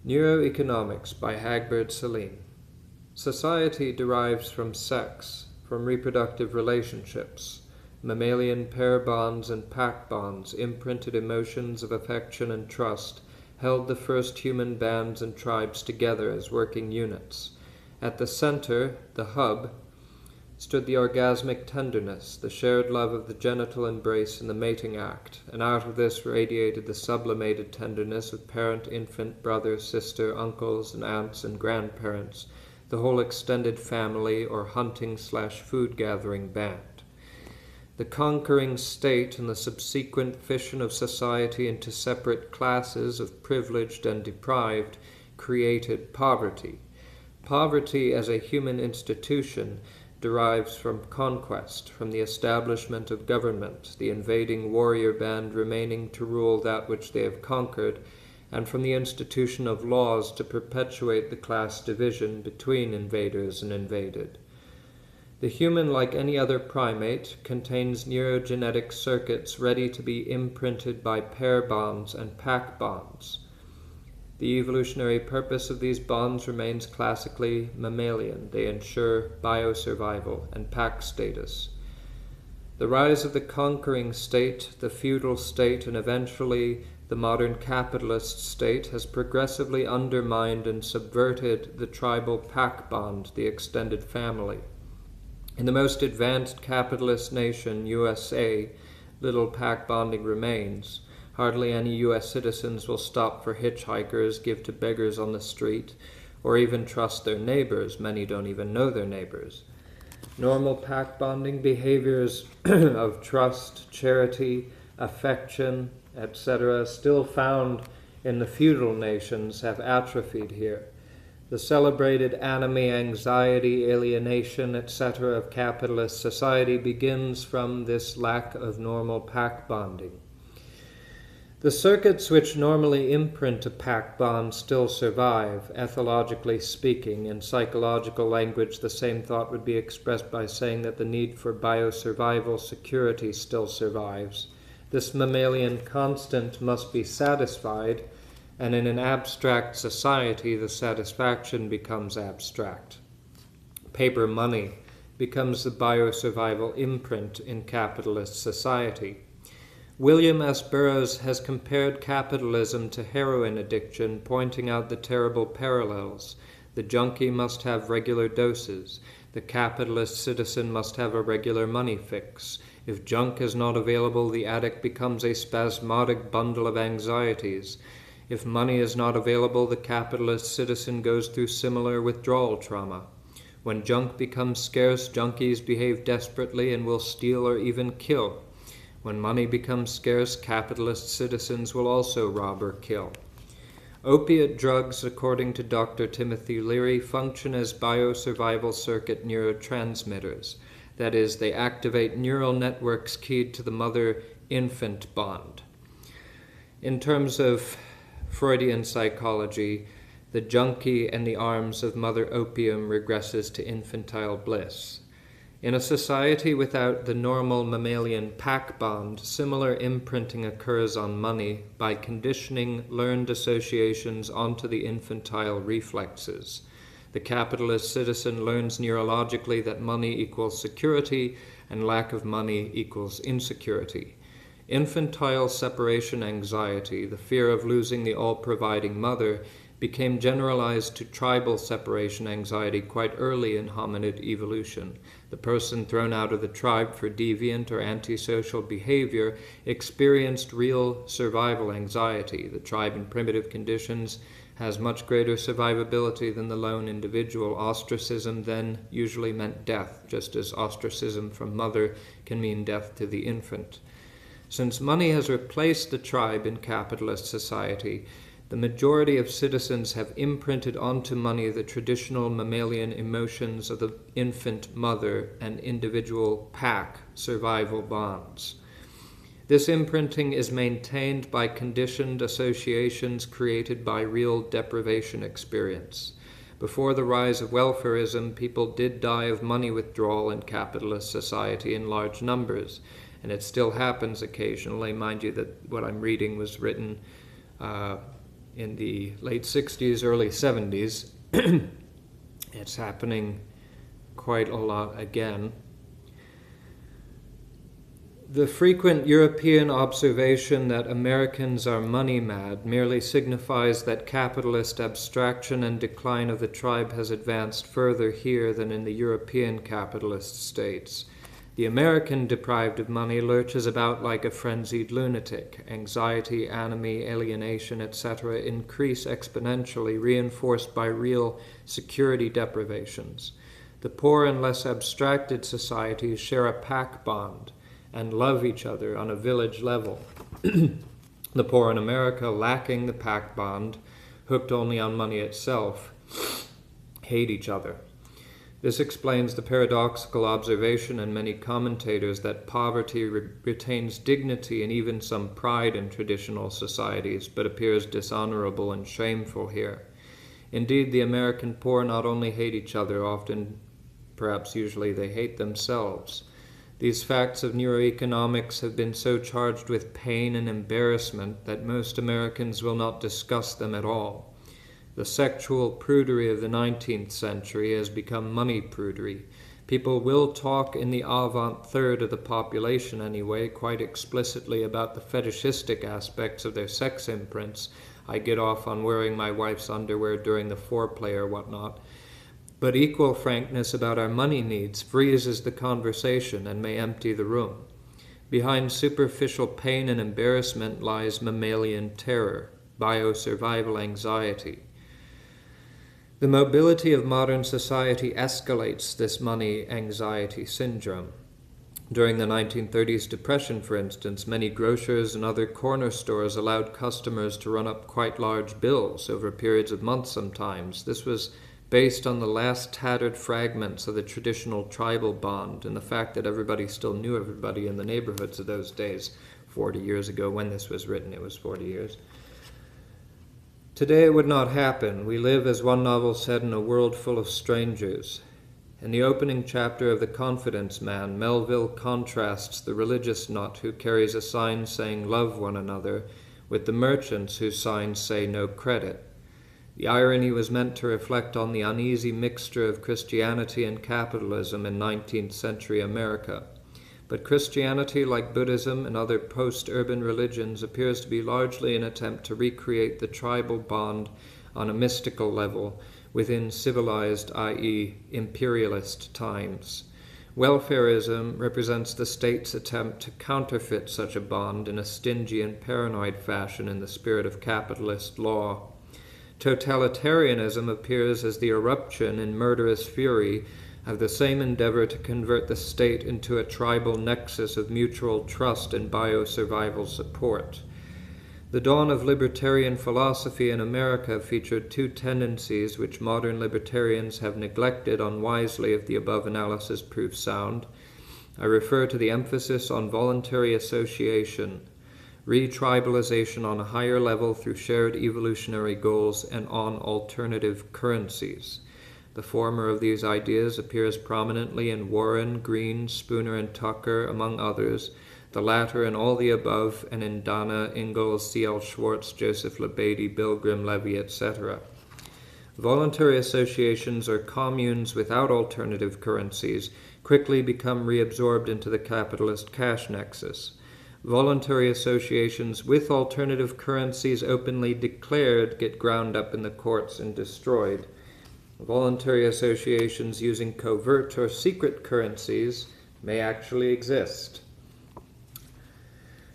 Neuroeconomics by Hagbard, Celine. Society derives from sex, from reproductive relationships. Mammalian pair bonds and pack bonds, imprinted emotions of affection and trust, held the first human bands and tribes together as working units. At the center, the hub, stood the orgasmic tenderness, the shared love of the genital embrace in the mating act, and out of this radiated the sublimated tenderness of parent, infant, brother, sister, uncles, and aunts and grandparents, the whole extended family or hunting/food-gathering band. The conquering state and the subsequent fission of society into separate classes of privileged and deprived created poverty. Poverty as a human institution derives from conquest, from the establishment of government, the invading warrior band remaining to rule that which they have conquered, and from the institution of laws to perpetuate the class division between invaders and invaded. The human, like any other primate, contains neurogenetic circuits ready to be imprinted by pair bonds and pack bonds. The evolutionary purpose of these bonds remains classically mammalian. They ensure biosurvival and pack status. The rise of the conquering state, the feudal state, and eventually the modern capitalist state has progressively undermined and subverted the tribal pack bond, the extended family. In the most advanced capitalist nation, USA, little pack bonding remains. Hardly any U.S. citizens will stop for hitchhikers, give to beggars on the street, or even trust their neighbors. Many don't even know their neighbors. Normal pack bonding behaviors of trust, charity, affection, etc., still found in the feudal nations have atrophied here. The celebrated anomie, anxiety, alienation, etc. of capitalist society begins from this lack of normal pack bonding. The circuits which normally imprint a pack bond still survive, ethologically speaking. In psychological language, the same thought would be expressed by saying that the need for biosurvival security still survives. This mammalian constant must be satisfied, and in an abstract society, the satisfaction becomes abstract. Paper money becomes the biosurvival imprint in capitalist society. William S. Burroughs has compared capitalism to heroin addiction, pointing out the terrible parallels. The junkie must have regular doses. The capitalist citizen must have a regular money fix. If junk is not available, the addict becomes a spasmodic bundle of anxieties. If money is not available, the capitalist citizen goes through similar withdrawal trauma. When junk becomes scarce, junkies behave desperately and will steal or even kill. When money becomes scarce, capitalist citizens will also rob or kill. Opiate drugs, according to Dr. Timothy Leary, function as biosurvival circuit neurotransmitters. That is, they activate neural networks keyed to the mother-infant bond. In terms of Freudian psychology, the junkie in the arms of Mother Opium regresses to infantile bliss. In a society without the normal mammalian pack bond, similar imprinting occurs on money by conditioning learned associations onto the infantile reflexes. The capitalist citizen learns neurologically that money equals security and lack of money equals insecurity. Infantile separation anxiety, the fear of losing the all-providing mother, became generalized to tribal separation anxiety quite early in hominid evolution. The person thrown out of the tribe for deviant or antisocial behavior experienced real survival anxiety. The tribe in primitive conditions has much greater survivability than the lone individual. Ostracism then usually meant death, just as ostracism from mother can mean death to the infant. Since money has replaced the tribe in capitalist society, the majority of citizens have imprinted onto money the traditional mammalian emotions of the infant mother and individual pack survival bonds. This imprinting is maintained by conditioned associations created by real deprivation experience. Before the rise of welfarism, people did die of money withdrawal in capitalist society in large numbers, and it still happens occasionally. Mind you that what I'm reading was written in the late 60s, early 70s. It's happening quite a lot again. The frequent European observation that Americans are money mad merely signifies that capitalist abstraction and decline of the tribe has advanced further here than in the European capitalist states. The American, deprived of money, lurches about like a frenzied lunatic. Anxiety, anomie, alienation, etc. increase exponentially, reinforced by real security deprivations. The poor and less abstracted societies share a pack bond and love each other on a village level. The poor in America, lacking the pack bond, hooked only on money itself, hate each other. This explains the paradoxical observation in many commentators that poverty retains dignity and even some pride in traditional societies, but appears dishonorable and shameful here. Indeed, the American poor not only hate each other, often, perhaps usually, they hate themselves. These facts of neuroeconomics have been so charged with pain and embarrassment that most Americans will not discuss them at all. The sexual prudery of the 19th century has become money prudery. People will talk, in the avant third of the population anyway, quite explicitly about the fetishistic aspects of their sex imprints. I get off on wearing my wife's underwear during the foreplay or whatnot. But equal frankness about our money needs freezes the conversation and may empty the room. Behind superficial pain and embarrassment lies mammalian terror, biosurvival anxiety. The mobility of modern society escalates this money anxiety syndrome. During the 1930s depression, for instance, many grocers and other corner stores allowed customers to run up quite large bills over periods of months sometimes. This was based on the last tattered fragments of the traditional tribal bond and the fact that everybody still knew everybody in the neighborhoods of those days. 40 years ago, when this was written, it was 40 years. Today it would not happen. We live, as one novel said, in a world full of strangers. In the opening chapter of The Confidence Man, Melville contrasts the religious nut who carries a sign saying love one another with the merchants whose signs say no credit. The irony was meant to reflect on the uneasy mixture of Christianity and capitalism in 19th century America. But Christianity, like Buddhism and other post-urban religions, appears to be largely an attempt to recreate the tribal bond on a mystical level within civilized, i.e., imperialist times. Welfarism represents the state's attempt to counterfeit such a bond in a stingy and paranoid fashion in the spirit of capitalist law. Totalitarianism appears as the eruption in murderous fury of the same endeavor to convert the state into a tribal nexus of mutual trust and biosurvival support. The dawn of libertarian philosophy in America featured two tendencies which modern libertarians have neglected unwisely if the above analysis proves sound. I refer to the emphasis on voluntary association, retribalization on a higher level through shared evolutionary goals, and on alternative currencies. The former of these ideas appears prominently in Warren, Green, Spooner, and Tucker, among others, the latter in All the Above, and in Dana, Ingalls, C.L. Schwartz, Joseph Labadie, Bill Grimm, Levy, etc. Voluntary associations or communes without alternative currencies quickly become reabsorbed into the capitalist cash nexus. Voluntary associations with alternative currencies openly declared get ground up in the courts and destroyed. Voluntary associations using covert or secret currencies may actually exist.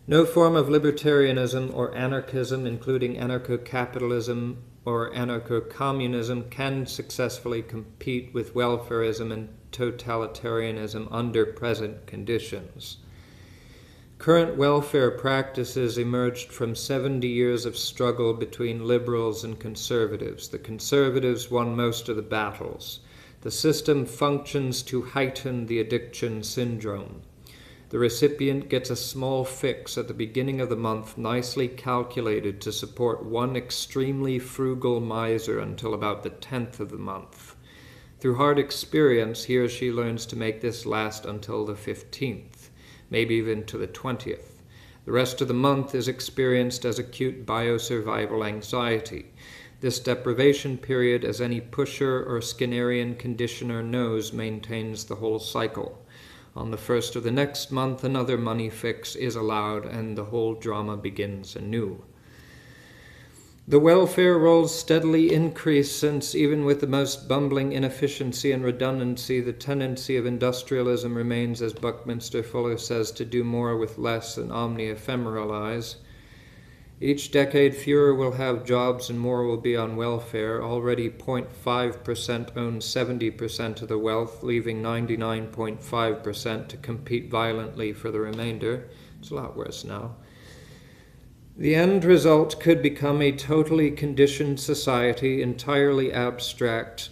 No form of libertarianism or anarchism, including anarcho-capitalism or anarcho-communism, can successfully compete with welfarism and totalitarianism under present conditions. Current welfare practices emerged from 70 years of struggle between liberals and conservatives. The conservatives won most of the battles. The system functions to heighten the addiction syndrome. The recipient gets a small fix at the beginning of the month, nicely calculated to support one extremely frugal miser until about the 10th of the month. Through hard experience, he or she learns to make this last until the 15th. Maybe even to the 20th. The rest of the month is experienced as acute biosurvival anxiety. This deprivation period, as any pusher or Skinnerian conditioner knows, maintains the whole cycle. On the first of the next month, another money fix is allowed, and the whole drama begins anew. The welfare rolls steadily increase since, even with the most bumbling inefficiency and redundancy, the tendency of industrialism remains, as Buckminster Fuller says, to do more with less and omni-ephemeralize. Each decade, fewer will have jobs and more will be on welfare. Already 0.5% own 70% of the wealth, leaving 99.5% to compete violently for the remainder. It's a lot worse now. The end result could become a totally conditioned society, entirely abstract,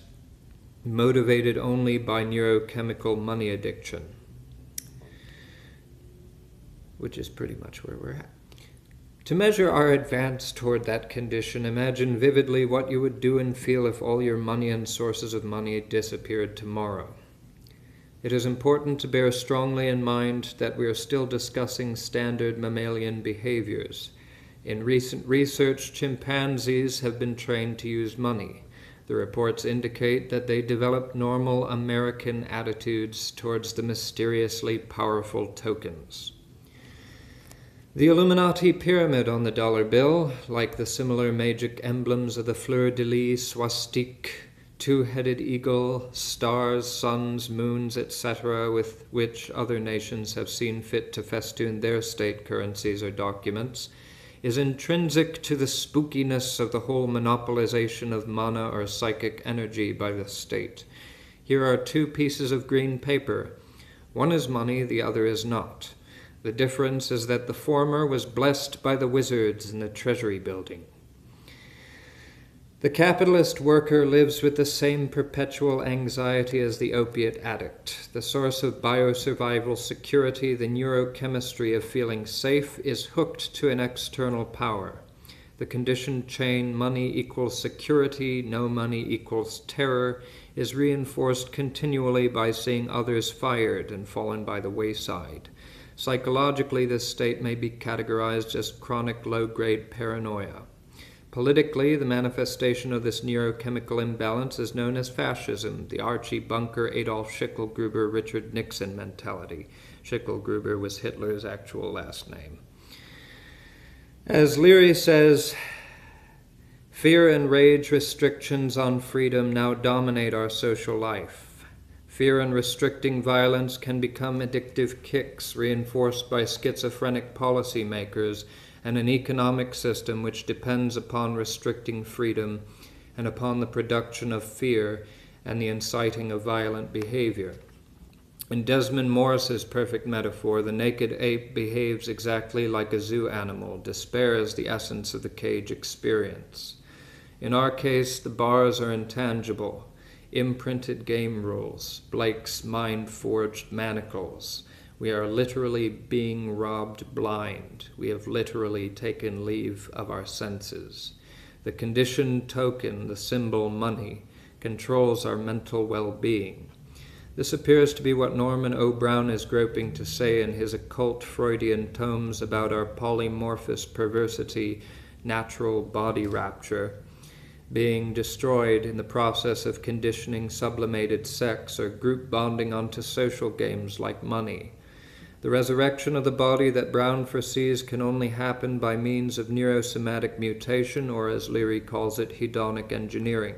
motivated only by neurochemical money addiction, which is pretty much where we're at. To measure our advance toward that condition, imagine vividly what you would do and feel if all your money and sources of money disappeared tomorrow. It is important to bear strongly in mind that we are still discussing standard mammalian behaviors. In recent research, chimpanzees have been trained to use money. The reports indicate that they develop normal American attitudes towards the mysteriously powerful tokens. The Illuminati pyramid on the dollar bill, like the similar magic emblems of the fleur-de-lis, swastique, two-headed eagle, stars, suns, moons, etc., with which other nations have seen fit to festoon their state currencies or documents, is intrinsic to the spookiness of the whole monopolization of mana or psychic energy by the state. Here are two pieces of green paper. One is money, the other is not. The difference is that the former was blessed by the wizards in the Treasury building. The capitalist worker lives with the same perpetual anxiety as the opiate addict. The source of biosurvival security, the neurochemistry of feeling safe, is hooked to an external power. The conditioned chain, money equals security, no money equals terror, is reinforced continually by seeing others fired and fallen by the wayside. Psychologically, this state may be categorized as chronic low-grade paranoia. Politically, the manifestation of this neurochemical imbalance is known as fascism, the Archie Bunker, Adolf Schicklgruber, Richard Nixon mentality. Schicklgruber was Hitler's actual last name. As Leary says, fear and rage restrictions on freedom now dominate our social life. Fear and restricting violence can become addictive kicks reinforced by schizophrenic policymakers and an economic system which depends upon restricting freedom and upon the production of fear and the inciting of violent behavior. In Desmond Morris's perfect metaphor, the naked ape behaves exactly like a zoo animal. Despair is the essence of the cage experience. In our case, the bars are intangible, imprinted game rules, Blake's mind-forged manacles. We are literally being robbed blind. We have literally taken leave of our senses. The conditioned token, the symbol money, controls our mental well-being. This appears to be what Norman O. Brown is groping to say in his occult Freudian tomes about our polymorphous perversity, natural body rapture, being destroyed in the process of conditioning sublimated sex or group bonding onto social games like money. The resurrection of the body that Brown foresees can only happen by means of neurosomatic mutation, or as Leary calls it, hedonic engineering.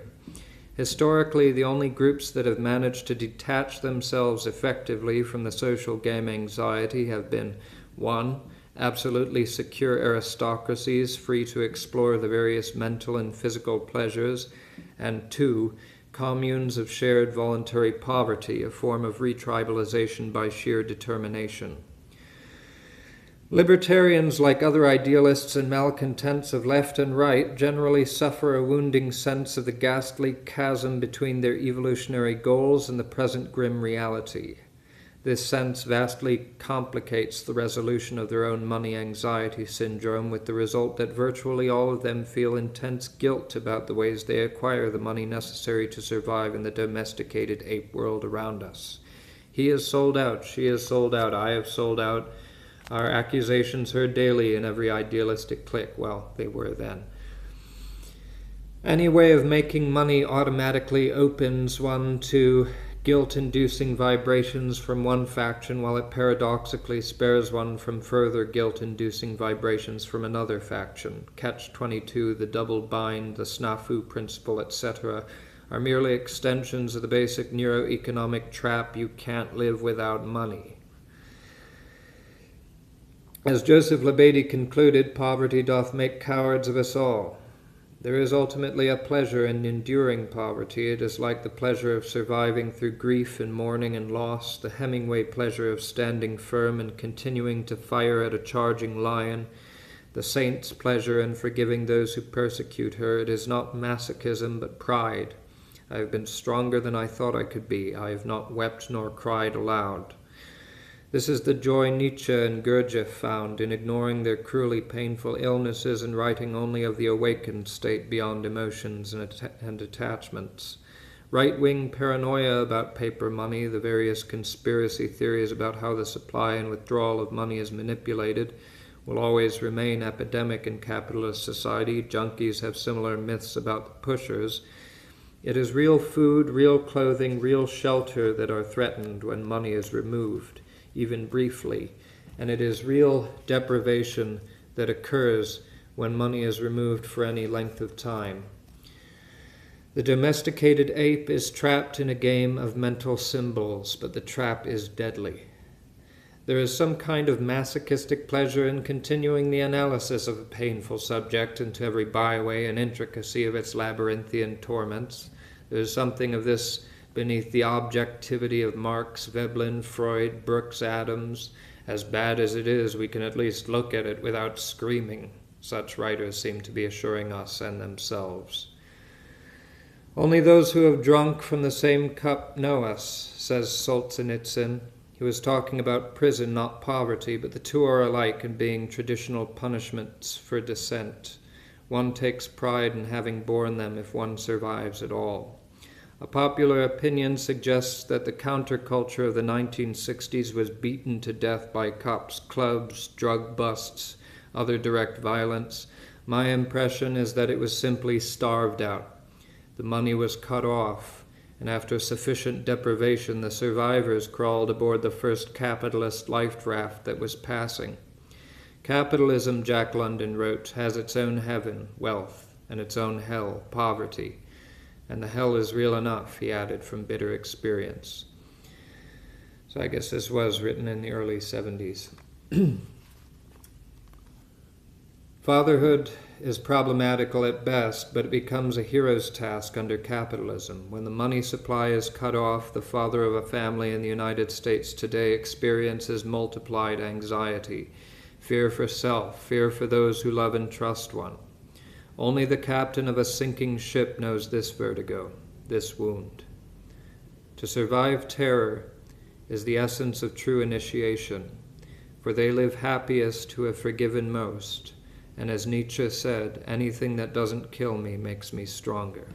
Historically, the only groups that have managed to detach themselves effectively from the social game anxiety have been 1. Absolutely secure aristocracies free to explore the various mental and physical pleasures, and 2. Communes of shared voluntary poverty, a form of retribalization by sheer determination. Libertarians, like other idealists and malcontents of left and right, generally suffer a wounding sense of the ghastly chasm between their evolutionary goals and the present grim reality. This sense vastly complicates the resolution of their own money anxiety syndrome, with the result that virtually all of them feel intense guilt about the ways they acquire the money necessary to survive in the domesticated ape world around us. He is sold out, she is sold out, I have sold out. Are accusations heard daily in every idealistic clique? Well, they were then. Any way of making money automatically opens one to guilt-inducing vibrations from one faction, while it paradoxically spares one from further guilt-inducing vibrations from another faction. Catch-22, the double bind, the snafu principle, etc., are merely extensions of the basic neuroeconomic trap: you can't live without money. As Joseph Labadie concluded, poverty doth make cowards of us all. There is ultimately a pleasure in enduring poverty. It is like the pleasure of surviving through grief and mourning and loss, the Hemingway pleasure of standing firm and continuing to fire at a charging lion, the saint's pleasure in forgiving those who persecute her. It is not masochism, but pride. I have been stronger than I thought I could be. I have not wept nor cried aloud. This is the joy Nietzsche and Gurdjieff found in ignoring their cruelly painful illnesses and writing only of the awakened state beyond emotions and attachments. Right-wing paranoia about paper money, the various conspiracy theories about how the supply and withdrawal of money is manipulated, will always remain epidemic in capitalist society. Junkies have similar myths about the pushers. It is real food, real clothing, real shelter that are threatened when money is removed, even briefly, and it is real deprivation that occurs when money is removed for any length of time. The domesticated ape is trapped in a game of mental symbols, but the trap is deadly. There is some kind of masochistic pleasure in continuing the analysis of a painful subject into every byway and intricacy of its labyrinthian torments. There is something of this beneath the objectivity of Marx, Veblen, Freud, Brooks, Adams. As bad as it is, we can at least look at it without screaming, such writers seem to be assuring us and themselves. Only those who have drunk from the same cup know us, says Solzhenitsyn. He was talking about prison, not poverty, but the two are alike in being traditional punishments for dissent. One takes pride in having borne them if one survives at all. A popular opinion suggests that the counterculture of the 1960s was beaten to death by cops, clubs, drug busts, other direct violence. My impression is that it was simply starved out. The money was cut off, and after sufficient deprivation, the survivors crawled aboard the first capitalist life raft that was passing. Capitalism, Jack London wrote, has its own heaven, wealth, and its own hell, poverty. And the hell is real enough, he added from bitter experience. So I guess this was written in the early 70s. Fatherhood is problematical at best, but it becomes a hero's task under capitalism. When the money supply is cut off, the father of a family in the United States today experiences multiplied anxiety, fear for self, fear for those who love and trust one. Only the captain of a sinking ship knows this vertigo, this wound. To survive terror is the essence of true initiation, for they live happiest who have forgiven most, and as Nietzsche said, anything that doesn't kill me makes me stronger.